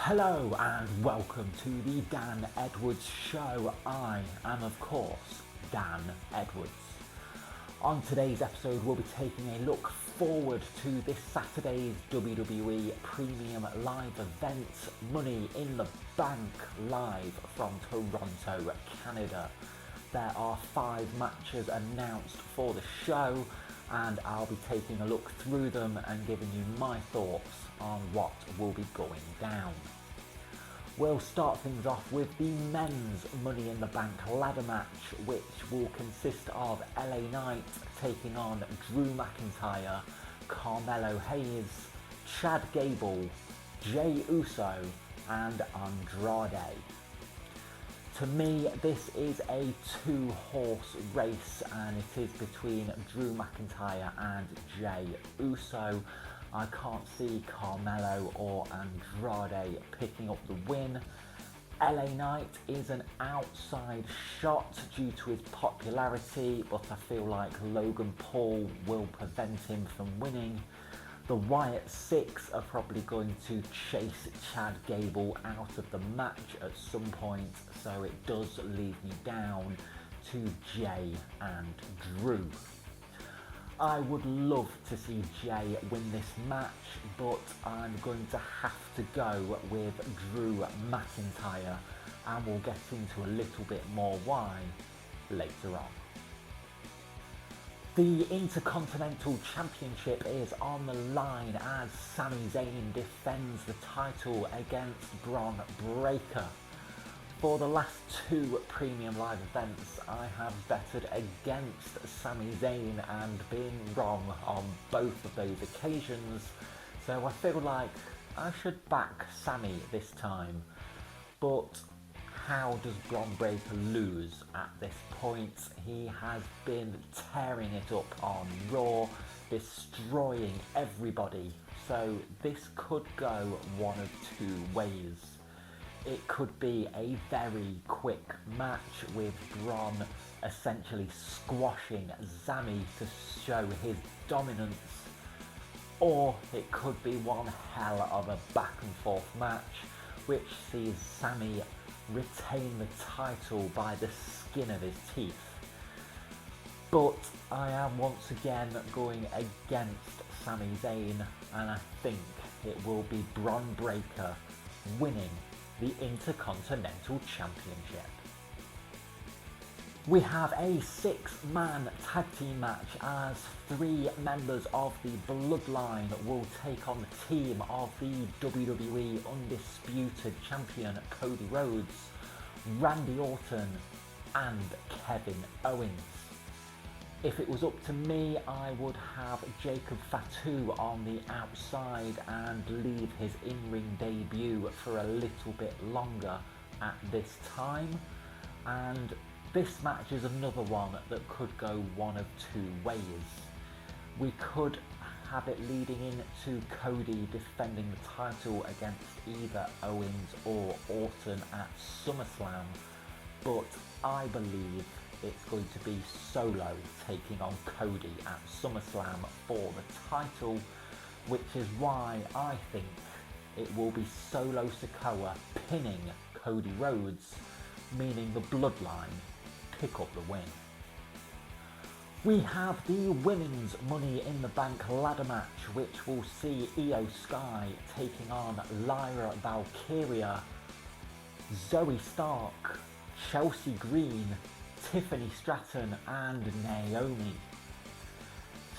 Hello and welcome to the Dan Edwards Show. I am, of course, Dan Edwards. On today's episode, we'll be taking a look forward to this Saturday's WWE Premium Live event, Money in the Bank, live from Toronto, Canada. There are 5 matches announced for the show, and I'll be taking a look through them and giving you my thoughts on what will be going down. We'll start things off with the men's Money in the Bank ladder match, which will consist of LA Knight taking on Drew McIntyre, Carmelo Hayes, Chad Gable, Jey Uso and Andrade. To me, this is a 2-horse race, and it is between Drew McIntyre and Jey Uso. I can't see Carmelo or Andrade picking up the win. LA Knight is an outside shot due to his popularity, but I feel like Logan Paul will prevent him from winning. The Wyatt Six are probably going to chase Chad Gable out of the match at some point, so it does leave me down to Jey and Drew. I would love to see Jey win this match, but I'm going to have to go with Drew McIntyre, and we'll get into a little bit more why later on. The Intercontinental Championship is on the line as Sami Zayn defends the title against Bron Breakker. For the last 2 Premium Live events, I have betted against Sami Zayn and been wrong on both of those occasions, so I feel like I should back Sami this time. But how does Bron Breakker lose at this point? He has been tearing it up on Raw, destroying everybody, so this could go one of 2 ways. It could be a very quick match with Bron essentially squashing Sami to show his dominance, or it could be one hell of a back and forth match which sees Sami retain the title by the skin of his teeth. But I am once again going against Sami Zayn, and I think it will be Bron Breakker winning the Intercontinental Championship. We have a 6-man tag team match as 3 members of the Bloodline will take on the team of the WWE Undisputed Champion Cody Rhodes, Randy Orton and Kevin Owens. If it was up to me, I would have Jacob Fatu on the outside and leave his in-ring debut for a little bit longer at this time. And this match is another one that could go one of 2 ways. We could have it leading into Cody defending the title against either Owens or Orton at SummerSlam, but I believe it's going to be Solo taking on Cody at SummerSlam for the title, which is why I think it will be Solo Sikoa pinning Cody Rhodes, meaning the Bloodline pick up the win. We have the Women's Money in the Bank ladder match, which will see Io Sky taking on Lyra Valkyria, Zoe Stark, Chelsea Green, Tiffany Stratton and Naomi.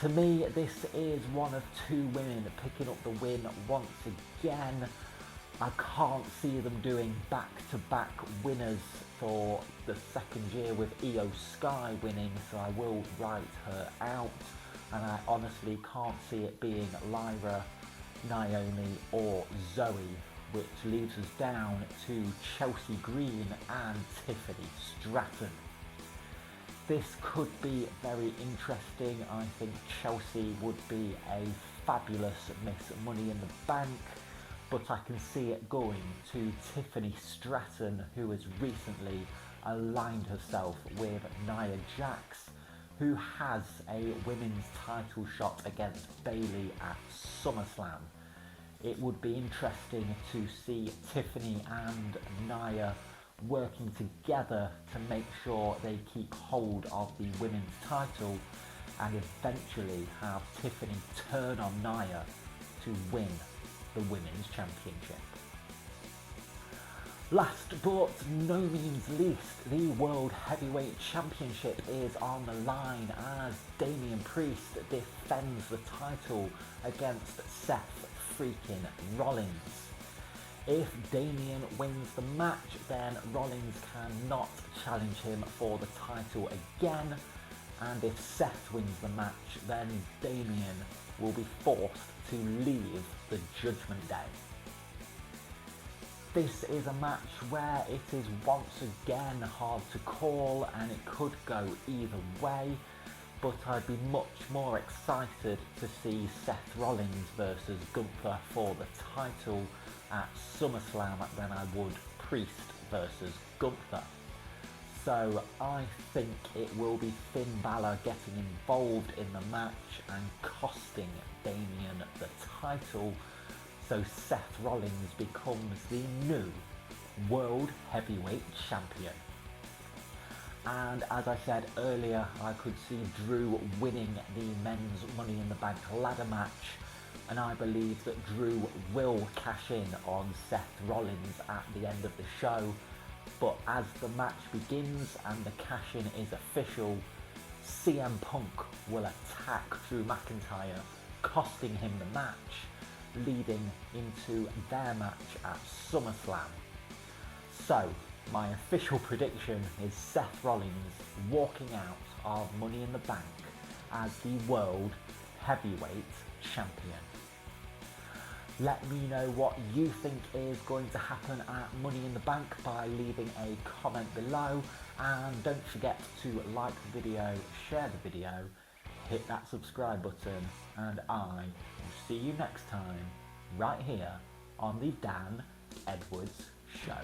To me, this is one of 2 women picking up the win once again. I can't see them doing back-to-back winners for the 2nd year with Io Sky winning, so I will write her out, and I honestly can't see it being Lyra, Naomi or Zoe, which leaves us down to Chelsea Green and Tiffany Stratton. This could be very interesting. I think Chelsea would be a fabulous Miss Money in the Bank, but I can see it going to Tiffany Stratton, who has recently aligned herself with Nia Jax, who has a women's title shot against Bayley at SummerSlam. it would be interesting to see Tiffany and Nia working together to make sure they keep hold of the women's title and eventually have Tiffany turn on Nia to win the women's championship. Last but no means least, the World Heavyweight Championship is on the line as Damian Priest defends the title against Seth freaking Rollins. If Damian wins the match, then Rollins cannot challenge him for the title again, and if Seth wins the match, then Damian will be forced to leave the Judgment Day. This is a match where it is once again hard to call and it could go either way, but I'd be much more excited to see Seth Rollins versus Gunther for the title at SummerSlam than I would Priest versus Gunther. So I think it will be Finn Balor getting involved in the match and costing Damian the title, so Seth Rollins becomes the new World Heavyweight Champion. And as I said earlier, I could see Drew winning the men's Money in the Bank ladder match, and I believe that Drew will cash in on Seth Rollins at the end of the show. But as the match begins and the cash-in is official, CM Punk will attack Drew McIntyre, costing him the match, leading into their match at SummerSlam. So, my official prediction is Seth Rollins walking out of Money in the Bank as the World Heavyweight Champion. Let me know what you think is going to happen at Money in the Bank by leaving a comment below, and don't forget to like the video, share the video, hit that subscribe button, and I will see you next time right here on the Dan Edwards Show.